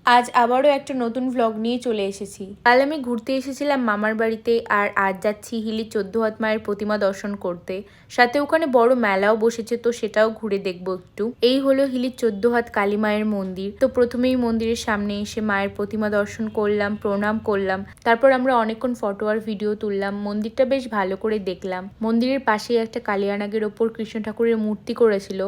আজ আবারও একটা নতুন ভ্লগ নিয়ে চলে এসেছি। কাল আমি ঘুরতে এসেছিলাম মামার বাড়িতে, আর আজ যাচ্ছি হিলির 14 হাত মায়ের প্রতিমা দর্শন করতে। সাথে ওখানে বড় মেলাও বসেছে, তো সেটাও ঘুরে দেখবো একটু। এই হলো হিলির 14 হাত কালী মায়ের মন্দির। তো প্রথমেই মন্দিরের সামনে এসে মায়ের প্রতিমা দর্শন করলাম, প্রণাম করলাম। তারপর আমরা অনেকক্ষণ ফটো আর ভিডিও তুললাম। মন্দিরটা বেশ ভালো করে দেখলাম। মন্দিরের পাশেই একটা কালিয়ানাগের ওপর কৃষ্ণ ঠাকুরের মূর্তি করেছিল,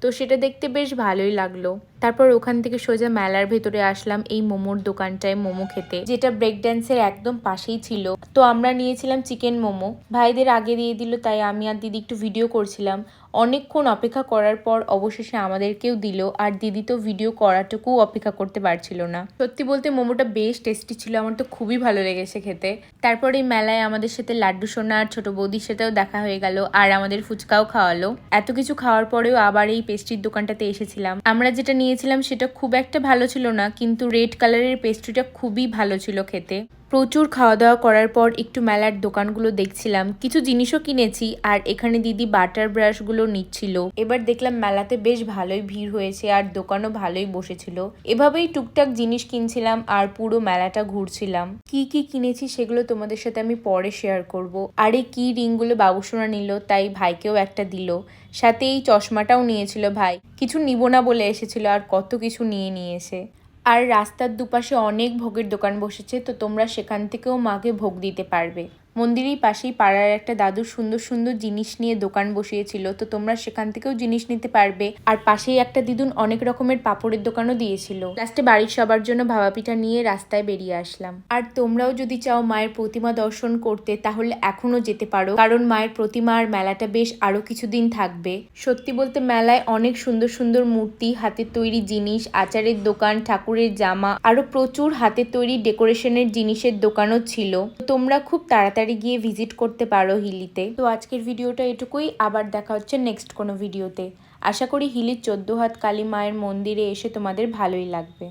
তো সেটা দেখতে বেশ ভালোই লাগলো। তারপর ওখান থেকে সোজা মেলার ভেতরে আসলাম এই মোমোর দোকানটায় মোমো খেতে, যেটা ব্রেক ড্যান্সের একদম পাশেই ছিল। তো আমরা নিয়েছিলাম চিকেন মোমো। ভাইদের আগে দিয়ে দিল, তাই আমি আর দিদি একটু ভিডিও করছিলাম। অনেকক্ষণ অপেক্ষা করার পর অবশেষে আমাদেরকেও দিল, আর দিদি তো ভিডিও করাটুকু অপেক্ষা করতে পারছিল না। সত্যি বলতে মোমোটা বেশ টেস্টি ছিল, আমার তো খুবই ভালো লেগেছে খেতে। তারপর এই মেলায় আমাদের সাথে লাড্ডু সোনা আর ছোট বৌদির সাথেও দেখা হয়ে গেল, আর আমাদের ফুচকাও খাওয়ালো। এত কিছু খাওয়ার পরেও আবার এই পেস্ট্রির দোকানটাতে এসেছিলাম। আমরা যেটা নিয়েছিলাম সেটা খুব একটা ভালো ছিল না, কিন্তু রেড কালারের পেস্ট্রিটা খুবই ভালো ছিল খেতে। প্রচুর খাওয়া দাওয়া করার পর একটু মেলার দোকানগুলো দেখছিলাম, কিছু জিনিসও কিনেছি। আর এখানে দিদি বাটার ব্রাশগুলো নিচ্ছিল। এবার দেখলাম মেলাতে বেশ ভালোই ভিড় হয়েছে, আর দোকানও ভালোই বসেছিল। এভাবেই টুকটাক জিনিস কিনছিলাম আর পুরো মেলাটা ঘুরছিলাম। কি কি কিনেছি সেগুলো তোমাদের সাথে আমি পরে শেয়ার করব। আর এই কি রিংগুলো বাবুসোনা নিল, তাই ভাইকেও একটা দিল। সাথে এই চশমাটাও নিয়েছিল ভাই, কিছু নিব না বলে এসেছিল, আর কত কিছু নিয়ে নিয়েছে। আর রাস্তার দুপাশে অনেক ভোগের দোকান বসেছে, তো তোমরা সেখান থেকেও মাকে ভোগ দিতে পারবে। মন্দিরের পাশেই পাড়ার একটা দাদু সুন্দর সুন্দর জিনিস নিয়ে দোকান বসিয়েছিল, তো তোমরা সেখান থেকেও জিনিস নিতে পারবে। আর পাশেই একটা দিদুন অনেক রকমের পাপড়ের দোকানও দিয়েছিল। লাস্টে বাড়ির সবার জন্য ভাপা পিঠা নিয়ে রাস্তায় বেরিয়ে আসলাম। আর তোমরাও যদি চাও মায়ের প্রতিমা দর্শন করতে, তাহলে এখনো যেতে পারো, কারণ মায়ের প্রতিমা আর মেলাটা বেশ আরো কিছুদিন থাকবে। সত্যি বলতে মেলায় অনেক সুন্দর সুন্দর মূর্তি, হাতের তৈরি জিনিস, আচারের দোকান, ঠাকুরের জামা, আরো প্রচুর হাতের তৈরি ডেকোরেশনের জিনিসের দোকানও ছিল। তোমরা খুব তাড়াতাড়ি গিয়ে ভিজিট করতে পারো হিলিতে। তো আজকের ভিডিওটা এটুকুই, আবার দেখা হচ্ছে নেক্সট কোনো ভিডিওতে। আশা করি হিলির 14 হাত কালী মায়ের মন্দিরে এসে তোমাদের ভালোই লাগবে।